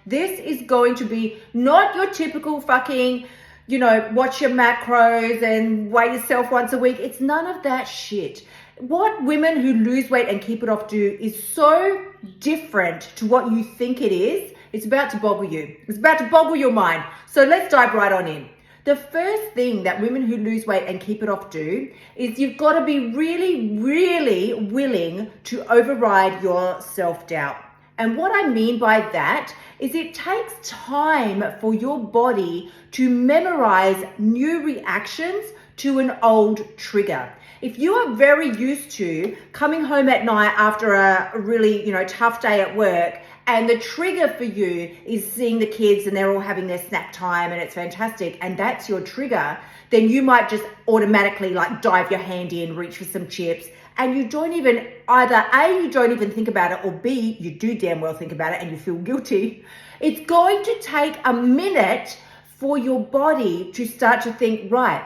This is going to be not your typical fucking, watch your macros and weigh yourself once a week. It's none of that shit. What women who lose weight and keep it off do is so different to what you think it is. It's about to boggle you. It's about to boggle your mind. So let's dive right on in. The first thing that women who lose weight and keep it off do is you've got to be really, really willing to override your self-doubt. And what I mean by that is it takes time for your body to memorize new reactions to an old trigger. If you are very used to coming home at night after a really, tough day at work, and the trigger for you is seeing the kids and they're all having their snack time and it's fantastic, and that's your trigger, then you might just automatically dive your hand in, reach for some chips, and you don't even, either A, you don't even think about it, or B, you do damn well think about it and you feel guilty. It's going to take a minute for your body to start to think, right,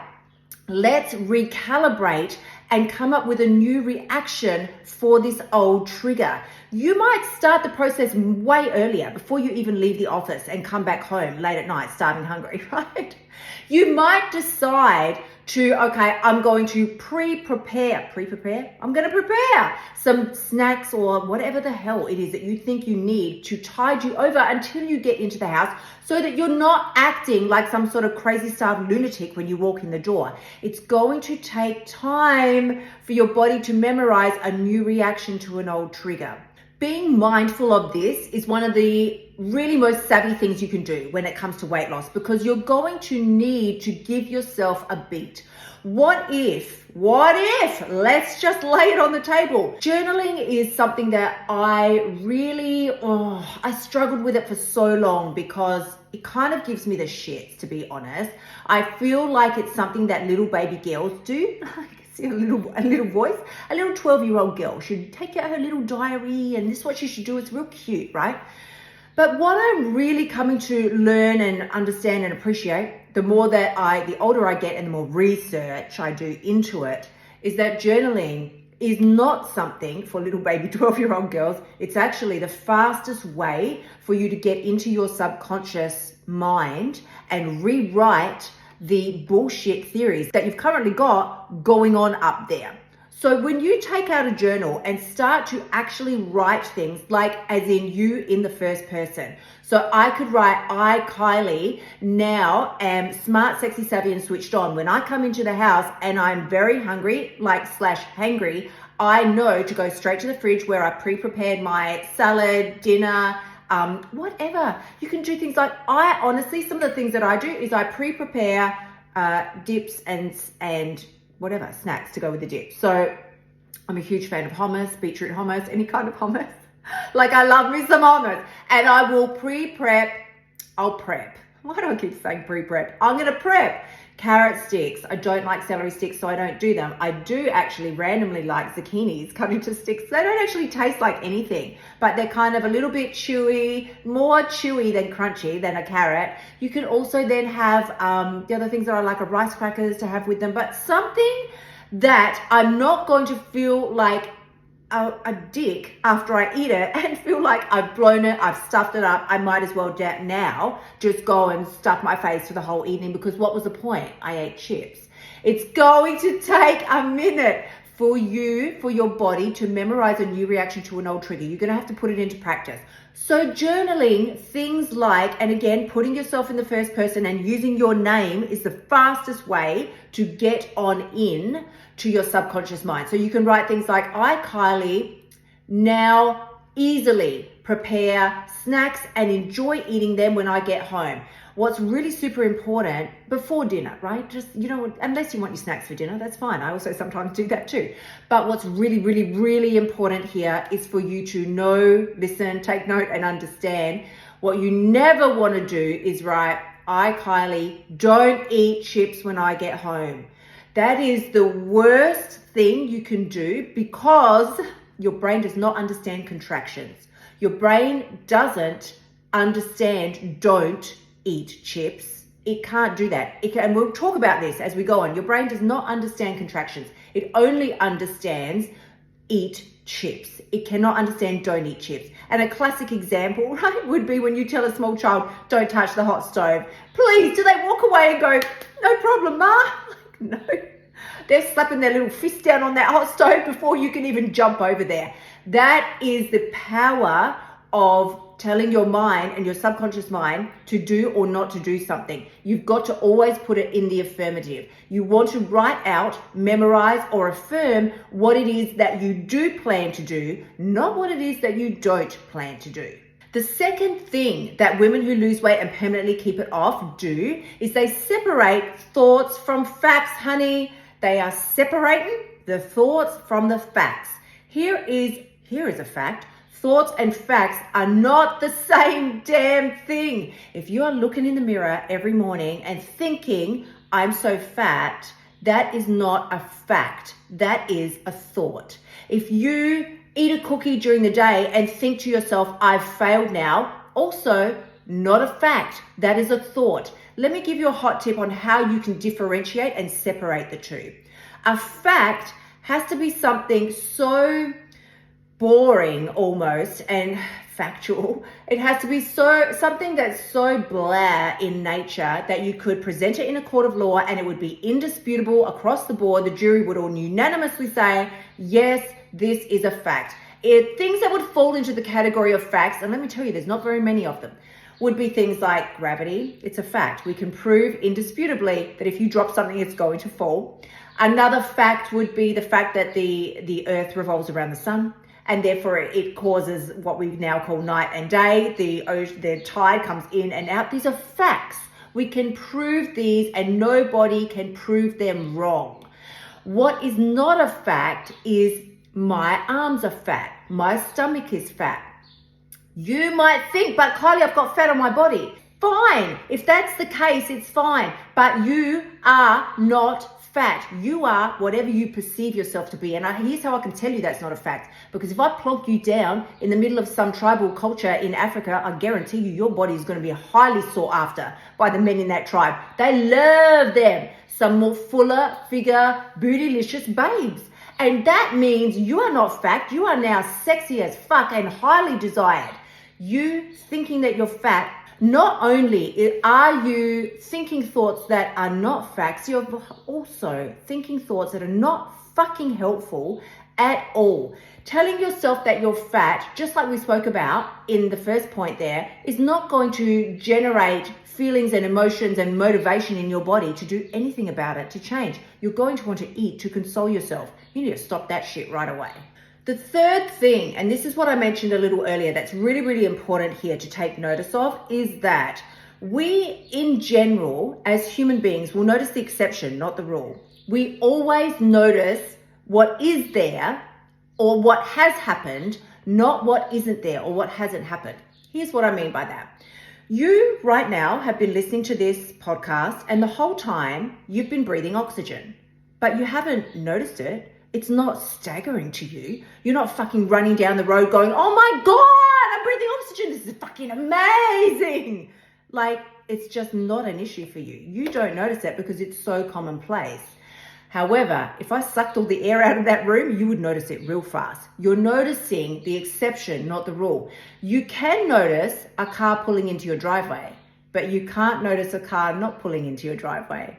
let's recalibrate and come up with a new reaction for this old trigger. You might start the process way earlier, before you even leave the office and come back home late at night, starving hungry, right? You might decide to, okay, I'm going to prepare some snacks or whatever the hell it is that you think you need to tide you over until you get into the house, so that you're not acting like some sort of crazy starved lunatic when you walk in the door. It's going to take time for your body to memorize a new reaction to an old trigger. Being mindful of this is one of the really most savvy things you can do when it comes to weight loss, because you're going to need to give yourself a beat. What if, let's just lay it on the table. Journaling is something that I struggled with it for so long because it kind of gives me the shits, to be honest. I feel like it's something that little baby girls do. A little voice, a little 12-year-old girl should take out her little diary, and this is what she should do. It's real cute, right? But what I'm really coming to learn and understand and appreciate, the older I get and the more research I do into it, is that journaling is not something for little baby 12-year-old girls. It's actually the fastest way for you to get into your subconscious mind and rewrite the bullshit theories that you've currently got going on up there. So when you take out a journal and start to actually write things, like as in you in the first person. So I could write, I, Kylie, now am smart, sexy, savvy, and switched on. When I come into the house and I'm very hungry, /hangry, I know to go straight to the fridge where I pre-prepared my salad, dinner, whatever. You can do things like, some of the things that I do is I pre-prepare dips and whatever, snacks to go with the dip. So I'm a huge fan of hummus, beetroot hummus, any kind of hummus. I love me some hummus. And I will I'll prep. Why do I keep saying pre-prep? I'm going to prep carrot sticks. I don't like celery sticks, so I don't do them. I do actually randomly like zucchinis cut into sticks. They don't actually taste like anything, but they're kind of a little bit chewy, more chewy than crunchy than a carrot. You can also then have the other things that I like are rice crackers to have with them, but something that I'm not going to feel like a dick after I eat it and feel like I've blown it, I've stuffed it up. I might as well now just go and stuff my face for the whole evening, because what was the point? I ate chips. It's going to take a minute for your body to memorize a new reaction to an old trigger. You're going to have to put it into practice. So journaling things like, and again, putting yourself in the first person and using your name is the fastest way to get on in to your subconscious mind. So you can write things like, I, Kylie, now easily prepare snacks and enjoy eating them when I get home. What's really super important before dinner, right? Just, unless you want your snacks for dinner, that's fine. I also sometimes do that too. But what's really, really, really important here is for you to know, listen, take note, and understand. What you never want to do is write, I, Kylie, don't eat chips when I get home. That is the worst thing you can do, because your brain does not understand contractions. Your brain doesn't understand don't eat chips. It can't do that. And we'll talk about this as we go on. Your brain does not understand contractions. It only understands eat chips. It cannot understand don't eat chips. And a classic example, right, would be when you tell a small child, don't touch the hot stove. Please, do they walk away and go, no problem, Ma? Like, no. They're slapping their little fist down on that hot stove before you can even jump over there. That is the power of telling your mind and your subconscious mind to do or not to do something. You've got to always put it in the affirmative. You want to write out, memorize, or affirm what it is that you do plan to do, not what it is that you don't plan to do. The second thing that women who lose weight and permanently keep it off do is they separate thoughts from facts, honey. They are separating the thoughts from the facts. Here is a fact. Thoughts and facts are not the same damn thing. If you are looking in the mirror every morning and thinking, I'm so fat, that is not a fact. That is a thought. If you eat a cookie during the day and think to yourself, I've failed now, also not a fact. That is a thought. Let me give you a hot tip on how you can differentiate and separate the two. A fact has to be something so boring almost and factual. It has to be something that's so blah in nature that you could present it in a court of law and it would be indisputable across the board. The jury would all unanimously say, yes, this is a fact. Things that would fall into the category of facts, and let me tell you, there's not very many of them, would be things like gravity. It's a fact. We can prove indisputably that if you drop something, it's going to fall. Another fact would be the fact that the earth revolves around the sun, and therefore it causes what we now call night and day. The tide comes in and out. These are facts. We can prove these and nobody can prove them wrong. What is not a fact is my arms are fat, my stomach is fat. You might think, but Kylie, I've got fat on my body. Fine. If that's the case, it's fine. But you are not fat. You are whatever you perceive yourself to be. And here's how I can tell you that's not a fact. Because if I plonk you down in the middle of some tribal culture in Africa, I guarantee you your body is going to be highly sought after by the men in that tribe. They love them. Some more fuller figure, bootylicious babes. And that means you are not fat. You are now sexy as fuck and highly desired. You thinking that you're fat, not only are you thinking thoughts that are not facts, you're also thinking thoughts that are not fucking helpful at all. Telling yourself that you're fat, just like we spoke about in the first point there, is not going to generate feelings and emotions and motivation in your body to do anything about it, to change. You're going to want to eat to console yourself. You need to stop that shit right away. The third thing, and this is what I mentioned a little earlier, that's really, really important here to take notice of, is that we in general, as human beings, will notice the exception, not the rule. We always notice what is there or what has happened, not what isn't there or what hasn't happened. Here's what I mean by that. You right now have been listening to this podcast and the whole time you've been breathing oxygen, but you haven't noticed it. It's not staggering to you. You're not fucking running down the road going, oh my God, I'm breathing oxygen. This is fucking amazing. Like, it's just not an issue for you. You don't notice it because it's so commonplace. However, if I sucked all the air out of that room, you would notice it real fast. You're noticing the exception, not the rule. You can notice a car pulling into your driveway, but you can't notice a car not pulling into your driveway.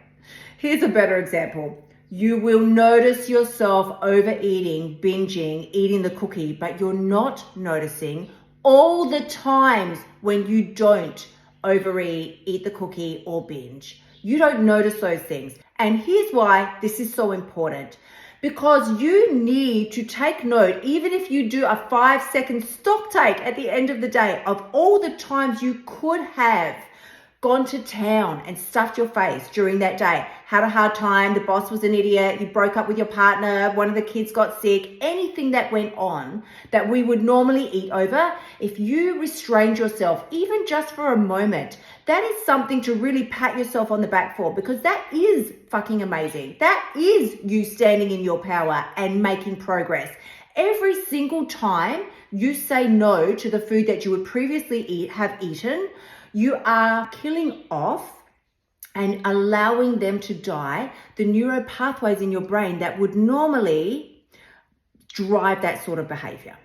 Here's a better example. You will notice yourself overeating, binging, eating the cookie, but you're not noticing all the times when you don't overeat, eat the cookie, or binge. You don't notice those things. And here's why this is so important. Because you need to take note, even if you do a 5-second stock take at the end of the day, of all the times you could have gone to town and stuffed your face during that day, had a hard time, the boss was an idiot, you broke up with your partner, one of the kids got sick, anything that went on that we would normally eat over, if you restrained yourself, even just for a moment, that is something to really pat yourself on the back for, because that is fucking amazing. That is you standing in your power and making progress. Every single time you say no to the food that you would previously have eaten, you are killing off and allowing them to die the neural pathways in your brain that would normally drive that sort of behavior.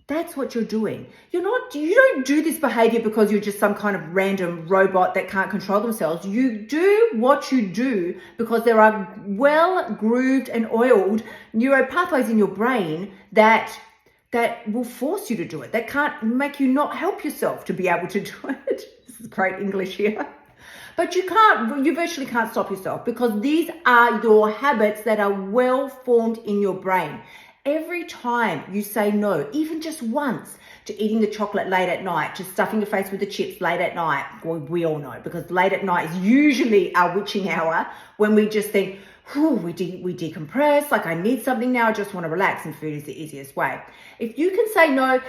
That's what you're doing. You don't do this behavior because you're just some kind of random robot that can't control themselves. You do what you do because there are well grooved and oiled neural pathways in your brain that will force you to do it. That can't make you not help yourself to be able to do it. This is great English here. But you virtually can't stop yourself because these are your habits that are well formed in your brain. Every time you say no, even just once, to eating the chocolate late at night, to stuffing your face with the chips late at night, well, we all know because late at night is usually our witching hour when we just think, we decompress, like I need something now, I just want to relax, and food is the easiest way. If you can say no,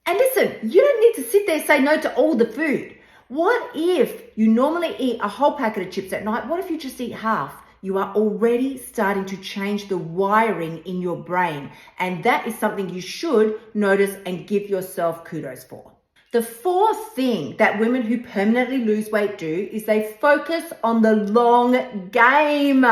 and listen, you don't need to sit there and say no to all the food. What if you normally eat a whole packet of chips at night? What if you just eat half? You are already starting to change the wiring in your brain. And that is something you should notice and give yourself kudos for. The fourth thing that women who permanently lose weight do is they focus on the long game.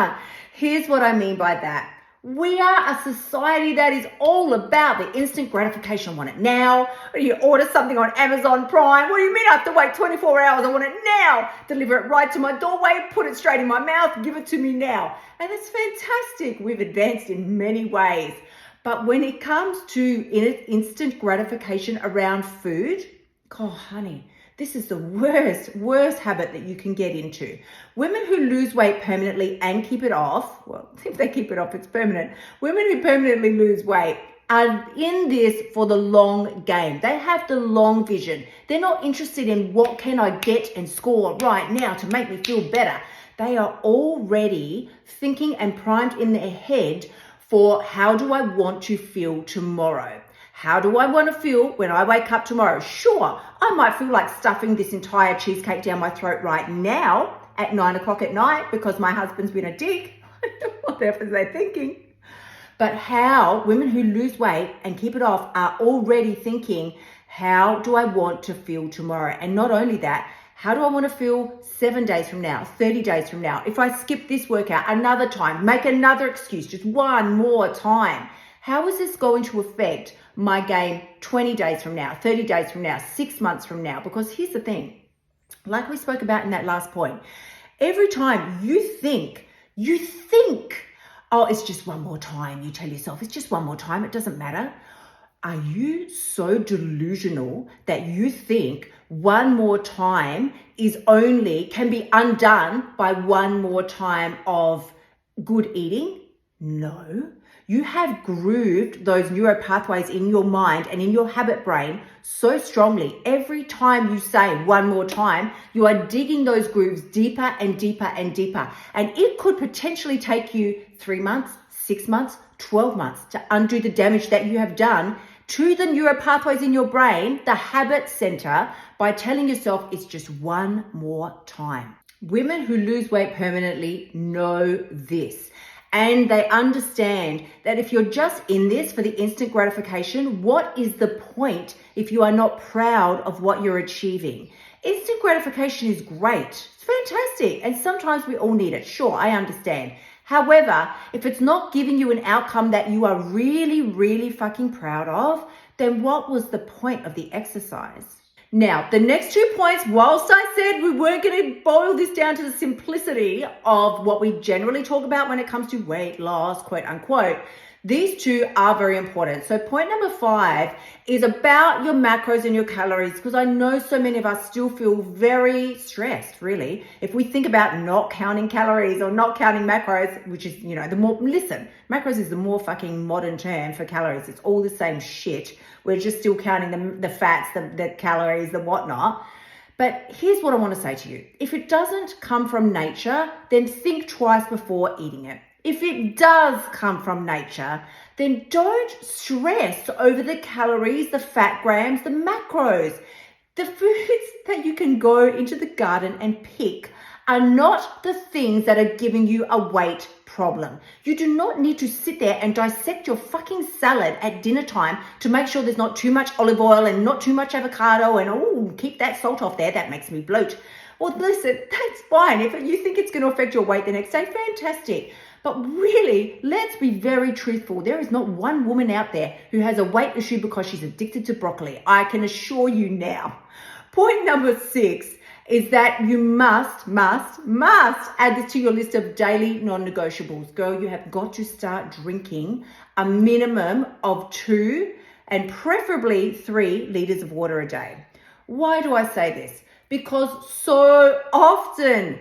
Here's what I mean by that. We are a society that is all about the instant gratification. I want it now. You order something on Amazon Prime. What do you mean I have to wait 24 hours? I want it now. Deliver it right to my doorway, put it straight in my mouth, give it to me now. And it's fantastic. We've advanced in many ways. But when it comes to instant gratification around food, oh, honey, this is the worst habit that you can get into. Women who lose weight permanently and keep it off, well, if they keep it off, it's permanent. Women who permanently lose weight are in this for the long game. They have the long vision. They're not interested in what can I get and score right now to make me feel better. They are already thinking and primed in their head for how do I want to feel tomorrow? How do I want to feel when I wake up tomorrow? Sure, I might feel like stuffing this entire cheesecake down my throat right now at 9 o'clock at night because my husband's been a dick. Whatever they're thinking. But how women who lose weight and keep it off are already thinking, how do I want to feel tomorrow? And not only that, how do I want to feel 7 days from now, 30 days from now? If I skip this workout another time, make another excuse, just one more time. How is this going to affect my game 20 days from now, 30 days from now, 6 months from now? Because here's the thing, like we spoke about in that last point, every time you think, oh, it's just one more time. You tell yourself it's just one more time. It doesn't matter. Are you so delusional that you think one more time can be undone by one more time of good eating? No. You have grooved those neural pathways in your mind and in your habit brain so strongly. Every time you say one more time, you are digging those grooves deeper and deeper and deeper. And it could potentially take you 3 months, 6 months, 12 months to undo the damage that you have done to the neural pathways in your brain, the habit center, by telling yourself it's just one more time. Women who lose weight permanently know this. And they understand that if you're just in this for the instant gratification, what is the point if you are not proud of what you're achieving? Instant gratification is great. It's fantastic. And sometimes we all need it. Sure, I understand. However, if it's not giving you an outcome that you are really, really fucking proud of, then what was the point of the exercise? Now, the next 2 points, whilst I said we weren't going to boil this down to the simplicity of what we generally talk about when it comes to weight loss, quote unquote, these two are very important. So point number 5 is about your macros and your calories, because I know so many of us still feel very stressed, really. If we think about not counting calories or not counting macros, which is, macros is the more fucking modern term for calories. It's all the same shit. We're just still counting the fats, the calories, the whatnot. But here's what I want to say to you. If it doesn't come from nature, then think twice before eating it. If it does come from nature, then don't stress over the calories, the fat grams, the macros. The foods that you can go into the garden and pick are not the things that are giving you a weight problem. You do not need to sit there and dissect your fucking salad at dinner time to make sure there's not too much olive oil and not too much avocado and keep that salt off there. That makes me bloat. Well, listen, that's fine. If you think it's going to affect your weight the next day, fantastic. But really, let's be very truthful. There is not one woman out there who has a weight issue because she's addicted to broccoli. I can assure you now. Point number 6 is that you must add this to your list of daily non-negotiables. Girl, you have got to start drinking a minimum of 2 and preferably 3 liters of water a day. Why do I say this? Because so often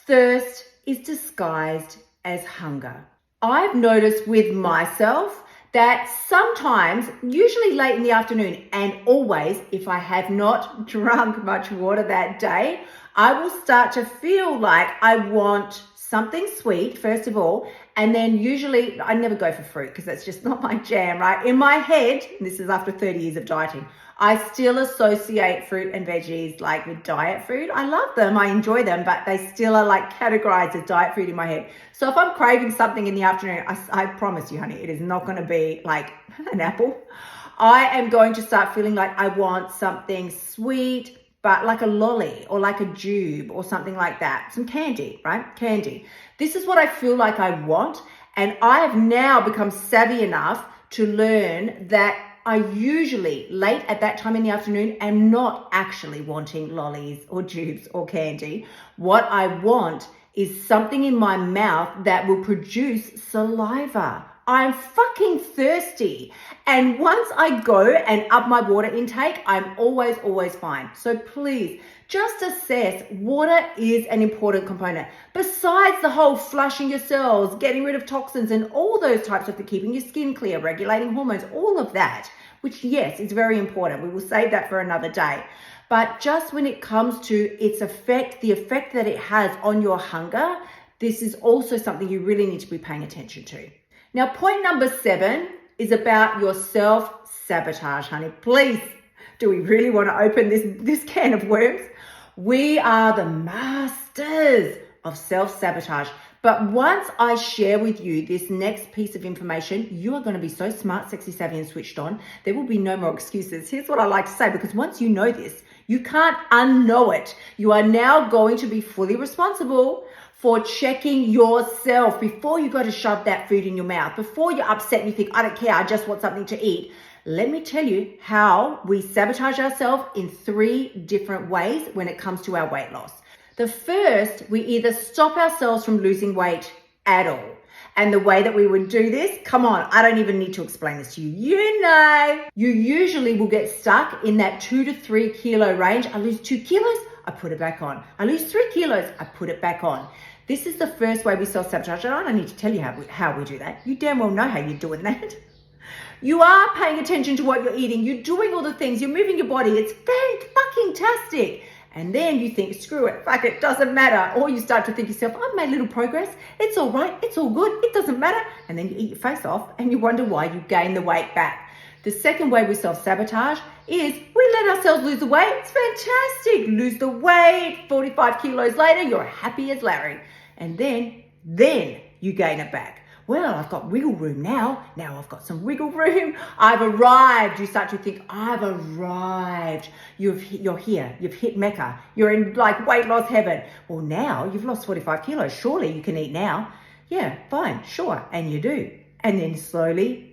thirst is disguised as hunger. I've noticed with myself that sometimes, usually late in the afternoon, and always if I have not drunk much water that day, I will start to feel like I want something sweet, first of all, and then usually I never go for fruit because that's just not my jam, right? In my head, and this is after 30 years of dieting, I still associate fruit and veggies like with diet food. I love them, I enjoy them, but they still are like categorized as diet food in my head. So if I'm craving something in the afternoon, I promise you, honey, it is not going to be like an apple. I am going to start feeling like I want something sweet, but like a lolly or like a jube or something like that. Some candy, right? Candy. This is what I feel like I want. And I have now become savvy enough to learn that I usually, late at that time in the afternoon, am not actually wanting lollies or jubes or candy. What I want is something in my mouth that will produce saliva. I'm fucking thirsty. And once I go and up my water intake, I'm always fine. So please, just assess water is an important component. Besides the whole flushing your cells, getting rid of toxins and all those types of things, keeping your skin clear, regulating hormones, all of that, which yes, is very important. We will save that for another day. But just when it comes to its effect, the effect that it has on your hunger, this is also something you really need to be paying attention to. Now, point number 7 is about your self-sabotage, honey. Please, do we really want to open this can of worms? We are the masters of self-sabotage. But once I share with you this next piece of information, you are going to be so smart, sexy, savvy, and switched on. There will be no more excuses. Here's what I like to say, because once you know this, you can't unknow it. You are now going to be fully responsible for checking yourself before you go to shove that food in your mouth, before you're upset and you think, I don't care, I just want something to eat. Let me tell you how we sabotage ourselves in 3 different ways when it comes to our weight loss. The first, we either stop ourselves from losing weight at all. And the way that we would do this, come on, I don't even need to explain this to you. You know, you usually will get stuck in that 2 to 3 kilo range. I lose 2 kilos, I put it back on. I lose 3 kilos, I put it back on. This is the first way we self-sabotage. And I don't need to tell you how we do that. You damn well know how you're doing that. You are paying attention to what you're eating. You're doing all the things. You're moving your body. It's fan-fucking-tastic. And then you think, screw it, fuck it, doesn't matter. Or you start to think yourself, I've made little progress. It's all right. It's all good. It doesn't matter. And then you eat your face off and you wonder why you gain the weight back. The second way we self-sabotage is we let ourselves lose the weight. It's fantastic. Lose the weight. 45 kilos later, you're happy as Larry. And then you gain it back. Well, I've got wiggle room now. Now I've got some wiggle room. I've arrived. You start to think, I've arrived. You're here. You've hit Mecca. You're in like weight loss heaven. Well, now you've lost 45 kilos. Surely you can eat now. Yeah, fine, sure. And you do. And then slowly,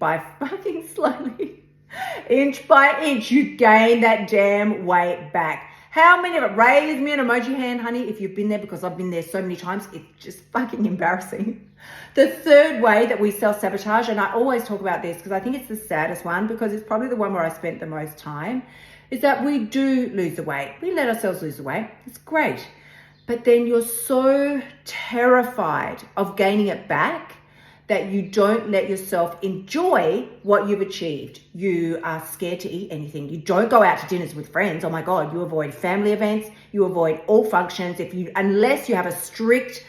inch by inch, you gain that damn weight back. How many of it? Raise me an emoji hand, honey, if you've been there, because I've been there so many times. It's just fucking embarrassing. The third way that we self-sabotage, and I always talk about this because I think it's the saddest one, because it's probably the one where I spent the most time, is that we do lose the weight. We let ourselves lose the weight. It's great. But then you're so terrified of gaining it back that you don't let yourself enjoy what you've achieved. You are scared to eat anything. You don't go out to dinners with friends. Oh my God, you avoid family events. You avoid all functions unless you have a strict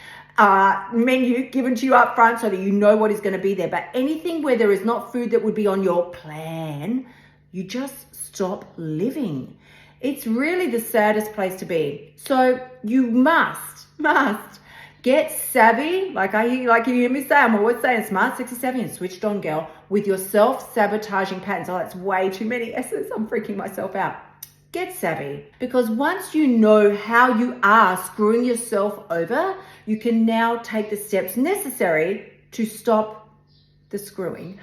menu given to you up front so that you know what is going to be there. But anything where there is not food that would be on your plan, you just stop living. It's really the saddest place to be. So you must get savvy, like you hear me say, I'm always saying smart, sexy, savvy, and switched on, girl, with your self-sabotaging patterns. Oh, that's way too many S's. I'm freaking myself out. get savvy, because once you know how you are screwing yourself over, you can now take the steps necessary to stop the screwing.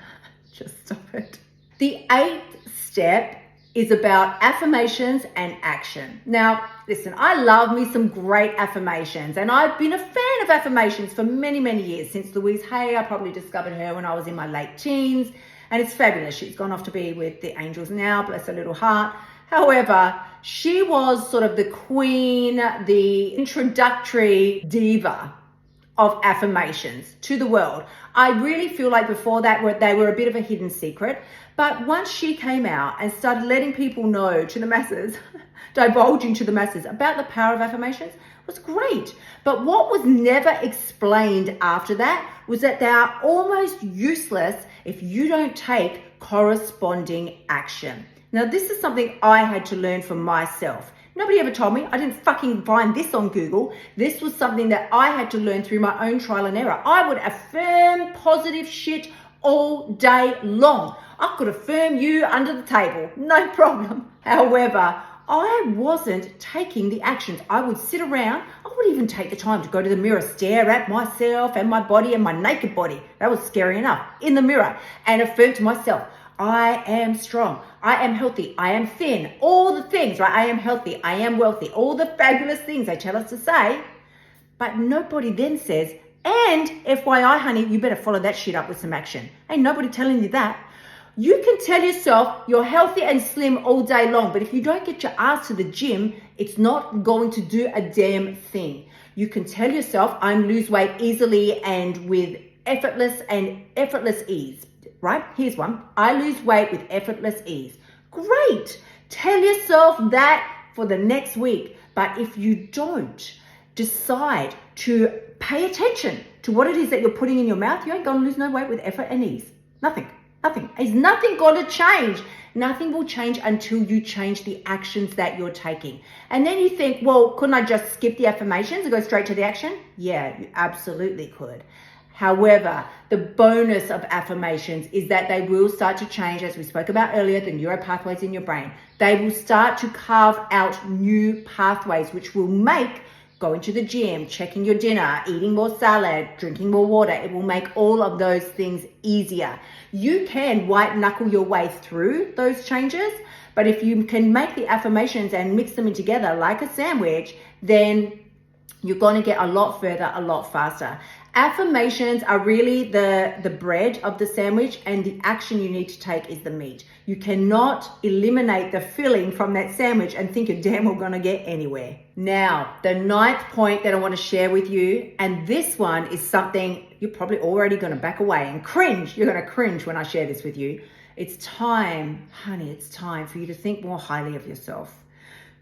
Just stop it. The 8th step is about affirmations and action. Now, listen, I love me some great affirmations, and I've been a fan of affirmations for many, many years. Since Louise Hay, I probably discovered her when I was in my late teens, and it's fabulous. She's gone off to be with the angels now, bless her little heart. However, she was sort of the queen, the introductory diva of affirmations to the world. I really feel like before that they were a bit of a hidden secret, but once she came out and started letting people know to the masses, divulging to the masses about the power of affirmations, was great. But what was never explained after that was that they are almost useless if you don't take corresponding action. Now, this is something I had to learn for myself. Nobody ever told me. I didn't fucking find this on Google. This was something that I had to learn through my own trial and error. I would affirm positive shit all day long. I could affirm you under the table, no problem. However, I wasn't taking the actions. I would sit around. I would even take the time to go to the mirror, stare at myself and my body and my naked body. That was scary enough. In the mirror, and affirm to myself, I am strong, I am healthy, I am thin, all the things, right? I am healthy, I am wealthy, all the fabulous things they tell us to say. But nobody then says, and FYI, honey, you better follow that shit up with some action. Ain't nobody telling you that. You can tell yourself you're healthy and slim all day long, but if you don't get your ass to the gym, it's not going to do a damn thing. You can tell yourself, I'm lose weight easily and with effortless ease. Right? Here's one. I lose weight with effortless ease. Great. Tell yourself that for the next week. But if you don't decide to pay attention to what it is that you're putting in your mouth, you ain't going to lose no weight with effort and ease. Nothing. Is nothing going to change. Nothing will change until you change the actions that you're taking. And then you think, well, couldn't I just skip the affirmations and go straight to the action? Yeah, you absolutely could. However, the bonus of affirmations is that they will start to change, as we spoke about earlier, the neural pathways in your brain. They will start to carve out new pathways, which will make going to the gym, checking your dinner, eating more salad, drinking more water. It will make all of those things easier. You can white knuckle your way through those changes, but if you can make the affirmations and mix them in together like a sandwich, then you're going to get a lot further, a lot faster. Affirmations are really the bread of the sandwich, and the action you need to take is the meat. You cannot eliminate the filling from that sandwich and think you're damn well going to get anywhere. Now, the 9th point that I want to share with you, and this one is something you're probably already going to back away and cringe. You're going to cringe when I share this with you. It's time, honey, it's time for you to think more highly of yourself.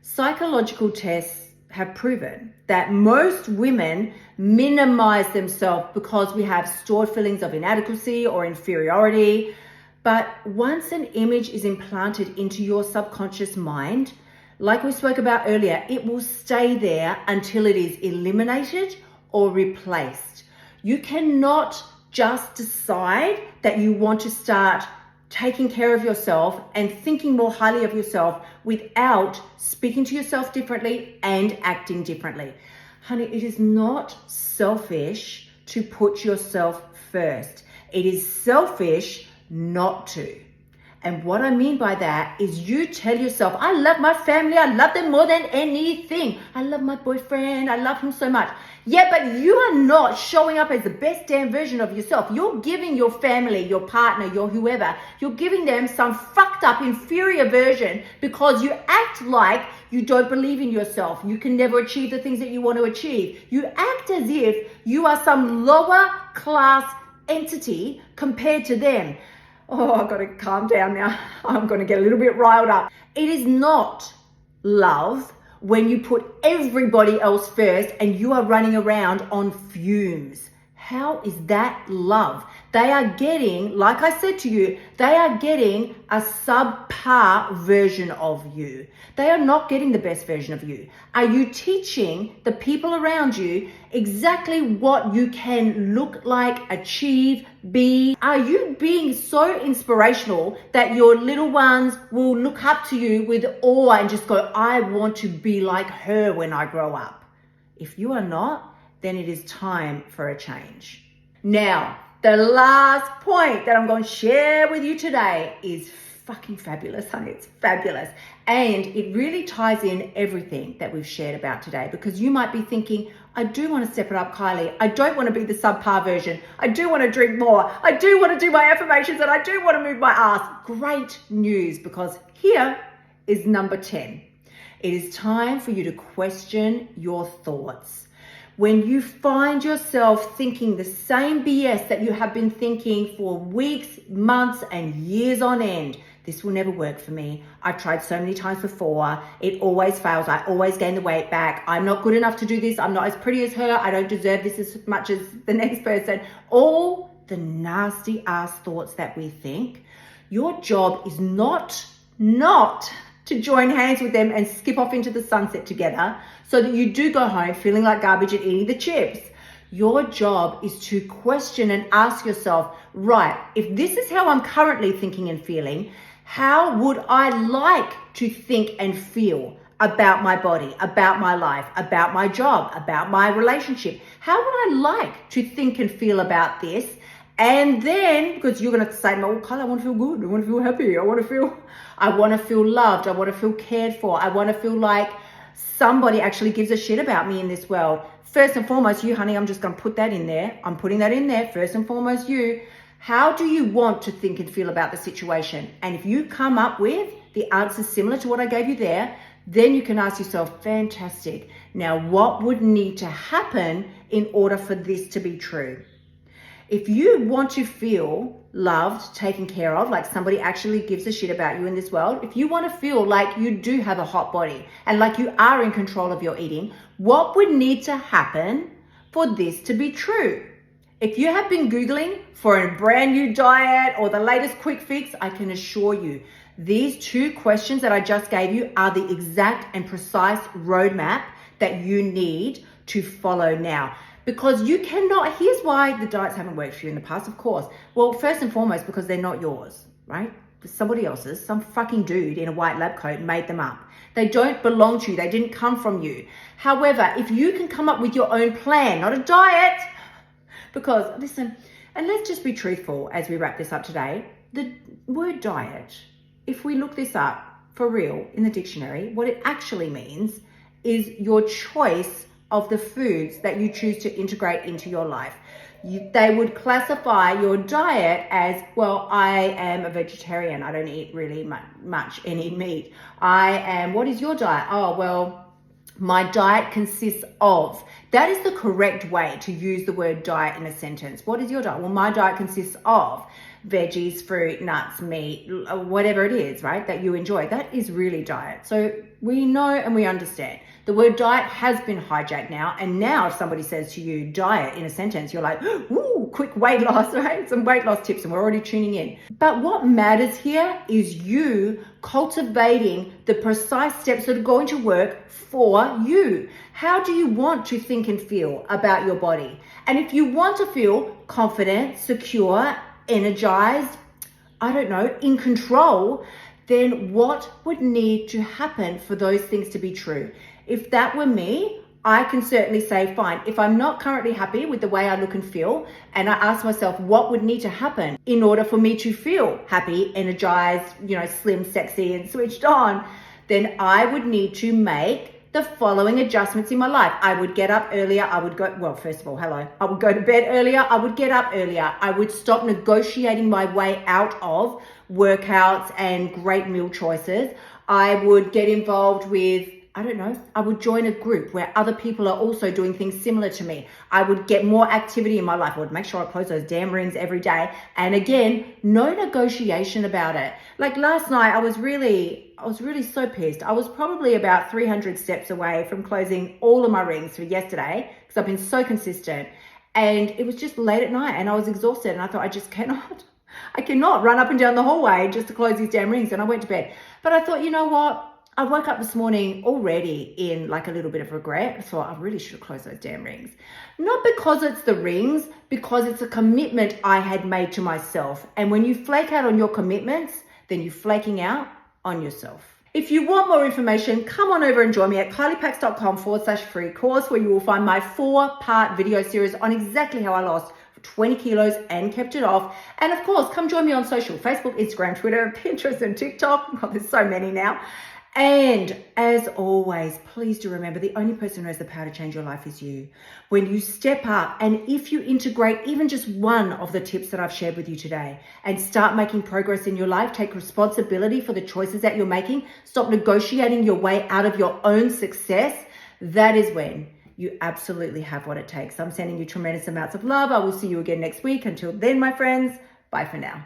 Psychological tests have proven that most women minimize themselves because we have stored feelings of inadequacy or inferiority. But once an image is implanted into your subconscious mind, like we spoke about earlier, it will stay there until it is eliminated or replaced. You cannot just decide that you want to start taking care of yourself and thinking more highly of yourself without speaking to yourself differently and acting differently. Honey, it is not selfish to put yourself first. It is selfish not to. And what I mean by that is you tell yourself, I love my family. I love them more than anything. I love my boyfriend. I love him so much. Yeah, but you are not showing up as the best damn version of yourself. You're giving your family, your partner, your whoever, you're giving them some fucked up inferior version because you act like you don't believe in yourself. You can never achieve the things that you want to achieve. You act as if you are some lower class entity compared to them. Oh, I've got to calm down now. I'm going to get a little bit riled up. It is not love when you put everybody else first and you are running around on fumes. How is that love? They are getting, like I said to you, they are getting a subpar version of you. They are not getting the best version of you. Are you teaching the people around you exactly what you can look like, achieve, be? Are you being so inspirational that your little ones will look up to you with awe and just go, I want to be like her when I grow up? If you are not, then it is time for a change. Now, the last point that I'm going to share with you today is fucking fabulous, honey. It's fabulous. And it really ties in everything that we've shared about today, because you might be thinking, I do want to step it up, Kylie. I don't want to be the subpar version. I do want to drink more. I do want to do my affirmations, and I do want to move my ass. Great news, because here is number 10. It is time for you to question your thoughts. When you find yourself thinking the same BS that you have been thinking for weeks, months, and years on end, this will never work for me. I've tried so many times before. It always fails. I always gain the weight back. I'm not good enough to do this. I'm not as pretty as her. I don't deserve this as much as the next person. All the nasty ass thoughts that we think. Your job is not to join hands with them and skip off into the sunset together so that you do go home feeling like garbage and eating the chips. Your job is to question and ask yourself, right, if this is how I'm currently thinking and feeling, how would I like to think and feel about my body, about my life, about my job, about my relationship? How would I like to think and feel about this? And then, because you're going to say, oh, Kyle, I want to feel good. I want to feel happy. I want to feel loved. I want to feel cared for. I want to feel like somebody actually gives a shit about me in this world. First and foremost, you, honey, I'm just going to put that in there. I'm putting that in there. First and foremost, you. How do you want to think and feel about the situation? And if you come up with the answers similar to what I gave you there, then you can ask yourself, fantastic. Now, what would need to happen in order for this to be true? If you want to feel loved, taken care of, like somebody actually gives a shit about you in this world, if you want to feel like you do have a hot body and like you are in control of your eating, what would need to happen for this to be true? If you have been Googling for a brand new diet or the latest quick fix, I can assure you, these two questions that I just gave you are the exact and precise roadmap that you need to follow now. Because you cannot, here's why the diets haven't worked for you in the past, of course. Well, first and foremost, because they're not yours, right? They're somebody else's. Some fucking dude in a white lab coat made them up. They don't belong to you. They didn't come from you. However, if you can come up with your own plan, not a diet, because listen, and let's just be truthful as we wrap this up today. The word diet, if we look this up for real in the dictionary, what it actually means is your choice of the foods that you choose to integrate into your life. They would classify your diet as, well, I am a vegetarian. I don't eat really much any meat. What is your diet? Oh, well, my diet consists of. That is the correct way to use the word diet in a sentence. What is your diet? Well, my diet consists of veggies, fruit, nuts, meat, whatever it is, right, that you enjoy. That is really diet. So we know and we understand. The word diet has been hijacked now. And now if somebody says to you diet in a sentence, you're like, ooh, quick weight loss, right? Some weight loss tips, and we're already tuning in. But what matters here is you cultivating the precise steps that are going to work for you. How do you want to think and feel about your body? And if you want to feel confident, secure, energized, I don't know, in control, then what would need to happen for those things to be true? If that were me, I can certainly say, fine, if I'm not currently happy with the way I look and feel, and I ask myself what would need to happen in order for me to feel happy, energized, slim, sexy, and switched on, then I would need to make the following adjustments in my life. I would get up earlier. I would first of all, hello. I would go to bed earlier. I would get up earlier. I would stop negotiating my way out of workouts and great meal choices. I would get involved with, I would join a group where other people are also doing things similar to me. I would get more activity in my life. I would make sure I close those damn rings every day. And again, no negotiation about it. Like last night, I was really so pissed. I was probably about 300 steps away from closing all of my rings for yesterday because I've been so consistent. And it was just late at night and I was exhausted and I thought, I cannot run up and down the hallway just to close these damn rings. And I went to bed. But I thought, you know what? I woke up this morning already in like a little bit of regret. I thought I really should have closed those damn rings. Not because it's the rings, because it's a commitment I had made to myself. And when you flake out on your commitments, then you're flaking out on yourself. If you want more information, come on over and join me at kyliepax.com/free course, where you will find my 4-part video series on exactly how I lost 20 kilos and kept it off. And of course, come join me on social: Facebook, Instagram, Twitter, Pinterest, and TikTok. Well, there's so many now. And as always, please do remember, the only person who has the power to change your life is you. When you step up, and if you integrate even just one of the tips that I've shared with you today and start making progress in your life, take responsibility for the choices that you're making, stop negotiating your way out of your own success, that is when you absolutely have what it takes. I'm sending you tremendous amounts of love. I will see you again next week. Until then, my friends, bye for now.